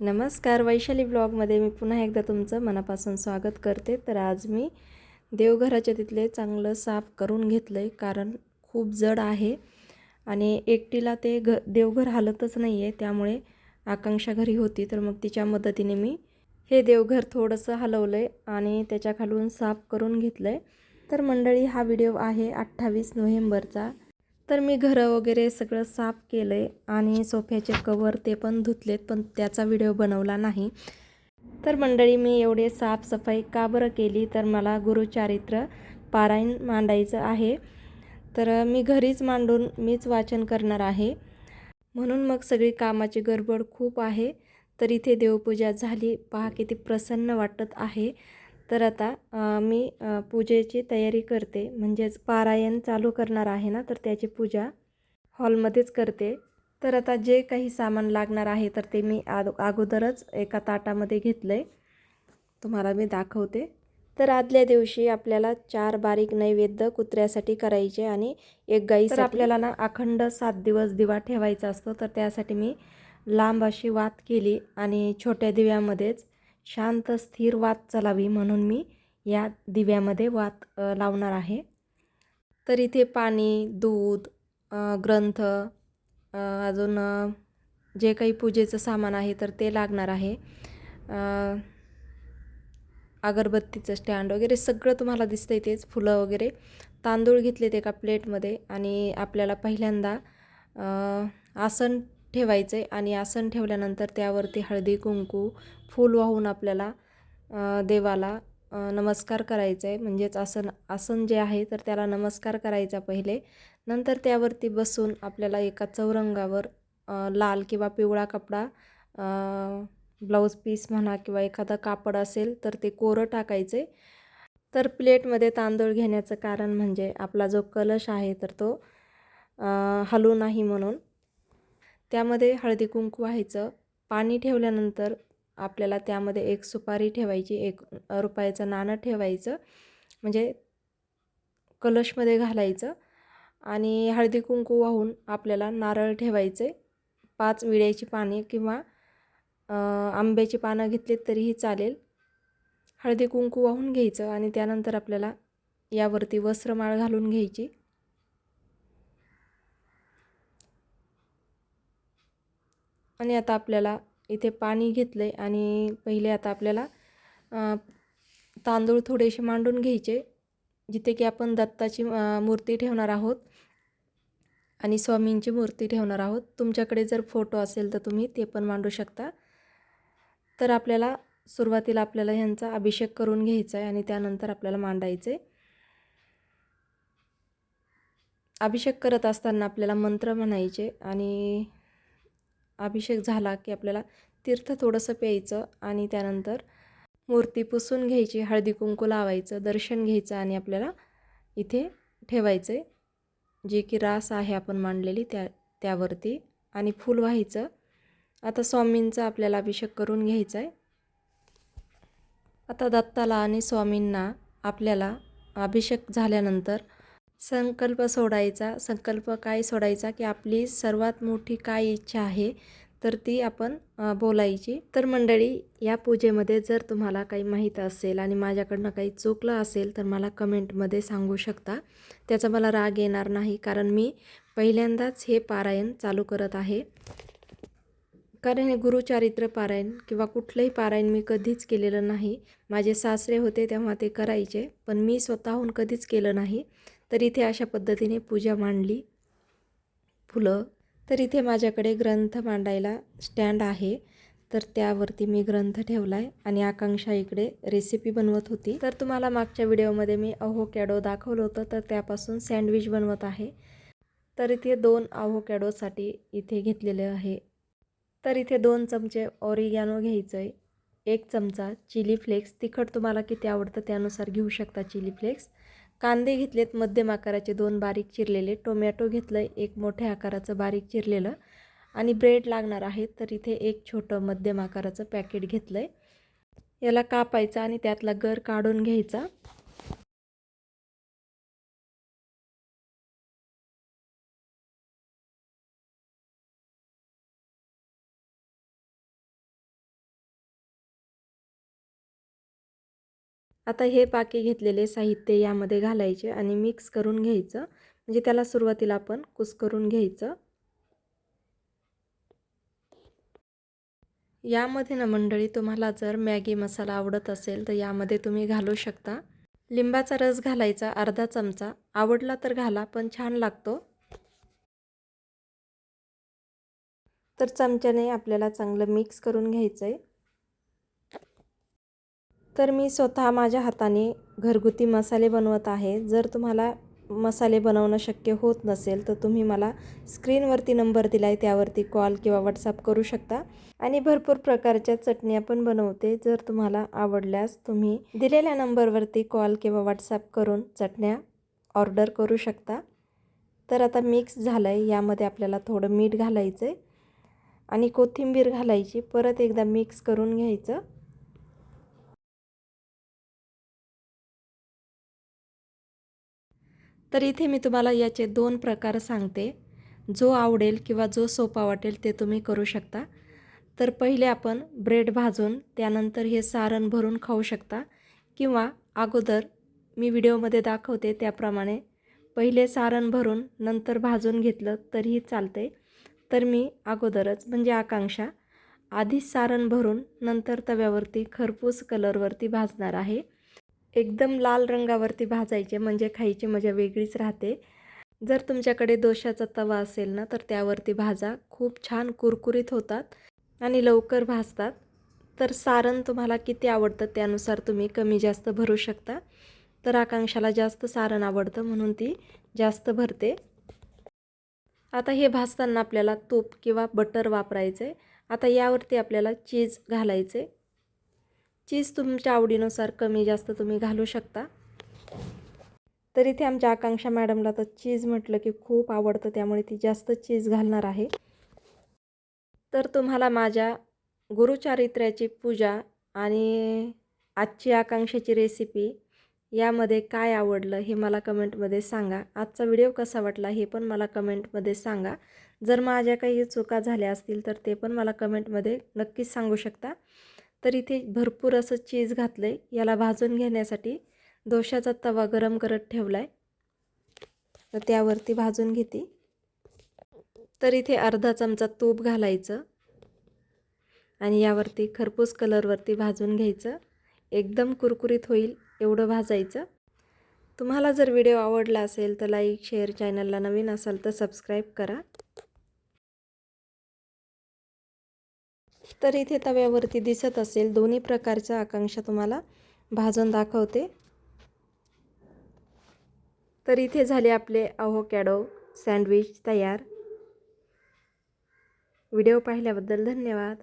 नमस्कार, वैशाली ब्लॉगमध्ये मी पुन्हा एकदा तुमचं मनापासून स्वागत करते। तर आज मी देवघराच्या तिथले चांगलं साफ करून घेतलं आहे, कारण खूप जड आहे आणि एकटीला ते देवघर हालतच नाही आहे। त्यामुळे आकांक्षा घरी होती, तर मग तिच्या मदतीने मी हे देवघर थोडंसं हलवलं आहे आणि त्याच्या खालून साफ करून घेतलं आहे। तर मंडळी, हा व्हिडिओ आहे 28 नोव्हेंबरचा। तर मी घरं वगैरे सगळं साफ केलं आहे आणि सोफ्याचे कवर ते पण धुतलेत, पण त्याचा व्हिडिओ बनवला नाही। तर मंडळी, मी एवढे साफसफाई का बरं केली, तर मला गुरुचारित्र पारायण मांडायचं आहे। तर मी घरीच मांडून मीच वाचन करणार आहे, म्हणून मग सगळी कामाची गडबड खूप आहे। तर इथे देवपूजा झाली, पहा किती प्रसन्न वाटत आहे। तर आता मी पूजेची तयारी करते, म्हणजेच पारायण चालू करणार आहे ना, तर त्याची पूजा हॉलमध्येच करते। तर आता जे काही सामान लागणार आहे तर ते मी अगोदरच एका ताटामध्ये घेतलं आहे, तुम्हाला मी दाखवते। तर आदल्या दिवशी आपल्याला 4 बारीक नैवेद्य कुत्र्यासाठी करायचे आणि एक गाईसाठी। तर आपल्याला ना अखंड 7 दिवस दिवा ठेवायचा असतो, तर त्यासाठी मी लांब अशी वात केली आणि छोट्या दिव्यामध्येच शांत स्थिर वात चालावी म्हणून मी या दिव्यामध्ये वात लावणार आहे। तर इथे पाणी, दूध, ग्रंथ, अजून जे काही पूजेचं सामान आहे तर ते लागणार आहे। अगरबत्तीचं स्टँड वगैरे सगळं तुम्हाला दिसतंय, तेच फुलं वगैरे। तांदूळ घेतलेत एका प्लेटमध्ये आणि आपल्याला पहिल्यांदा आसन ठेवायचं आहे आणि आसन ठेवल्यानंतर त्यावरती हळदी कुंकू फूल वाहून आपल्याला देवाला नमस्कार करायचा आहे। म्हणजेच आसन जे आहे तर त्याला नमस्कार करायचा पहिले। नंतर त्यावरती बसून आपल्याला एका चौरंगावर लाल किंवा पिवळा कपडा, ब्लाऊज पीस म्हणा किंवा एखादा कापड असेल तर ते कोरं टाकायचे। तर प्लेटमध्ये तांदूळ घेण्याचं कारण म्हणजे आपला जो कलश आहे तर तो हलू नाही म्हणून। त्यामध्ये हळदी कुंकू व्हायचं। पाणी ठेवल्यानंतर आपल्याला त्यामध्ये एक सुपारी ठेवायची, 1 रुपयाचं नाणं ठेवायचं, म्हणजे कलशमध्ये घालायचं आणि हळदी कुंकू वाहून आपल्याला नारळ ठेवायचे। 5 विड्याची पाने किंवा आंब्याची पानं घेतलीत तरीही चालेल। हळदी कुंकू वाहून घ्यायचं आणि त्यानंतर आपल्याला यावरती वस्त्रमाळ घालून घ्यायची। आणि आता आपल्याला इथे पाणी घेतलं आहे आणि पहिले आता आपल्याला तांदूळ थोडेसे मांडून घ्यायचे, जिथे की आपण दत्ताची मूर्ती ठेवणार आहोत आणि स्वामींची मूर्ती ठेवणार आहोत। तुमच्याकडे जर फोटो असेल तर तुम्ही ते पण मांडू शकता। तर आपल्याला सुरुवातीला आपल्याला ह्यांचा अभिषेक करून घ्यायचा आहे आणि त्यानंतर आपल्याला मांडायचे। अभिषेक करत असताना आपल्याला मंत्र म्हणायचे आणि अभिषेक झाला की आपल्याला तीर्थ थोडंसं प्यायचं आणि त्यानंतर मूर्ती पुसून घ्यायची, हळदी कुंकू लावायचं, दर्शन घ्यायचं आणि आपल्याला इथे ठेवायचे, जे की रास आहे आपण मांडलेली त्यावरती, आणि फूल व्हायचं। आता स्वामींचा आपल्याला अभिषेक करून घ्यायचा आहे। आता दत्ताला आणि स्वामींना आपल्याला अभिषेक झाल्यानंतर संकल्प सोडायचा। संकल्प काय सोडायचा की आपली सर्वात मोठी काय इच्छा आहे तर ती आपण बोलायची। तर मंडळी, या पूजेमध्ये जर तुम्हाला काही माहीत असेल आणि माझ्याकडनं काही चुकलं असेल तर मला कमेंटमध्ये सांगू शकता। त्याचा मला राग येणार नाही, कारण मी पहिल्यांदाच हे पारायण चालू करत आहे। कारण हे गुरुचारित्र पारायण किंवा कुठलंही पारायण मी कधीच केलेलं नाही। माझे सासरे होते तेव्हा ते करायचे, पण मी स्वतःहून कधीच केलं नाही। तर इथे अशा पद्धतीने पूजा मांडली, फुलं। तर इथे माझ्याकडे ग्रंथ मांडायला स्टँड आहे, तर त्यावरती मी ग्रंथ ठेवला आहे आणि आकांक्षा इकडे रेसिपी बनवत होती। तर तुम्हाला मागच्या व्हिडिओमध्ये मी अव्होकॅडो दाखवलं होतं, तर त्यापासून सँडविच बनवत आहे। तर इथे 2 अव्होकॅडोसाठी इथे घेतलेले आहे। तर इथे 2 चमचे ऑरिगॅनो घ्यायचं आहे, 1 चमचा चिली फ्लेक्स, तिखट तुम्हाला किती आवडतं त्यानुसार घेऊ शकता चिली फ्लेक्स। कांदे घेतलेत मध्यम आकाराचे 2 बारीक चिरलेले, टोमॅटो घेतलं आहे 1 मोठ्या आकाराचं बारीक चिरलेलं, आणि ब्रेड लागणार आहे। तर इथे 1 छोटं मध्यम आकाराचं पॅकेट घेतलं आहे। याला कापायचं आणि त्यातला गर काढून घ्यायचा। आता हे बाकी घेतलेले साहित्य यामध्ये घालायचे आणि मिक्स करून घ्यायचं. म्हणजे त्याला सुरुवातीला आपण कुस्करून घ्यायचं. यामध्ये ना मंडळी, तुम्हाला जर मॅगी मसाला आवडत असेल तर यामध्ये तुम्ही घालू शकता. लिंबाचा रस घालायचा अर्धा चमचा, आवडला तर घाला, पण छान लागतो. तर चमच्याने आपल्याला चांगलं मिक्स करून घ्यायचं आहे. तर मी स्वतः माझ्या हाताने घरगुती मसाले बनवत आहे. जर तुम्हाला मसाले बनवणं शक्य होत नसेल तर तुम्ही मला स्क्रीनवरती नंबर दिला आहे त्यावरती कॉल किंवा व्हॉट्सअप करू शकता. आणि भरपूर प्रकारच्या चटण्या पण बनवते. जर तुम्हाला आवडल्यास तुम्ही दिलेल्या नंबरवरती कॉल किंवा व्हॉट्सअप करून चटण्या ऑर्डर करू शकता. तर आता मिक्स झालं आहे. यामध्ये आपल्याला थोडं मीठ घालायचं आहे आणि कोथिंबीर घालायची. परत एकदा मिक्स करून घ्यायचं. तर इथे मी तुम्हाला याचे 2 प्रकार सांगते. जो आवडेल किंवा जो सोपा वाटेल ते तुम्ही करू शकता. तर पहिले आपण ब्रेड भाजून त्यानंतर हे सारण भरून खाऊ शकता, किंवा अगोदर मी व्हिडिओमध्ये दाखवते त्याप्रमाणे पहिले सारण भरून नंतर भाजून घेतलं तरीही चालते. तर मी अगोदरच म्हणजे आकांक्षा आधीच सारण भरून नंतर तव्यावरती खरपूस कलरवरती भाजणार आहे. एकदम लाल रंगावरती भाजायचे म्हणजे खायची मजा वेगळीच राहते. जर तुमच्याकडे दोशाचा तवा असेल ना तर त्यावरती भाजा, खूप छान कुरकुरीत होतात आणि लवकर भाजतात. तर सारण तुम्हाला किती आवडतं त्यानुसार तुम्ही कमी जास्त भरू शकता. तर आकांक्षाला जास्त सारण आवडतं म्हणून ती जास्त भरते. आता हे भाजताना आपल्याला तूप किंवा बटर वापरायचं आहे. आता यावरती आपल्याला चीज घालायचे. चीज तुमच्या आवडीनुसार कमी जास्त तुम्ही घालू शकता. तर इथे आमच्या आकांक्षा मॅडमला तर चीज म्हटलं की खूप आवडतं, त्यामुळे ती जास्त चीज घालणार आहे. तर तुम्हाला माझ्या गुरुचारित्र्याची पूजा आणि आजची आकांक्षाची रेसिपी यामध्ये काय आवडलं हे मला कमेंटमध्ये सांगा. आजचा व्हिडिओ कसा वाटला हे पण मला कमेंटमध्ये सांगा. जर माझ्या काही चुका झाल्या असतील तर ते पण मला कमेंटमध्ये नक्कीच सांगू शकता. तर इथे भरपूर असं चीज घातलं आहे. याला भाजून घेण्यासाठी दोशाचा तवा गरम करत ठेवला आहे, तर त्यावरती भाजून घेते. तर इथे अर्धा चमचा तूप घालायचं आणि यावरती खरपूस कलरवरती भाजून घ्यायचं. एकदम कुरकुरीत होईल एवढं भाजायचं. तुम्हाला जर व्हिडिओ आवडला असेल तर लाईक, शेअर, चॅनलला नवीन असाल तर सबस्क्राईब करा. तर इथे तव्यावरती दिसत असेल दोन्ही प्रकारच्या आकांक्षा तुम्हाला भाजून दाखवते. तर इथे झाले आपले अव्होकॅडो सँडविच तयार. व्हिडिओ पाहिल्याबद्दल धन्यवाद.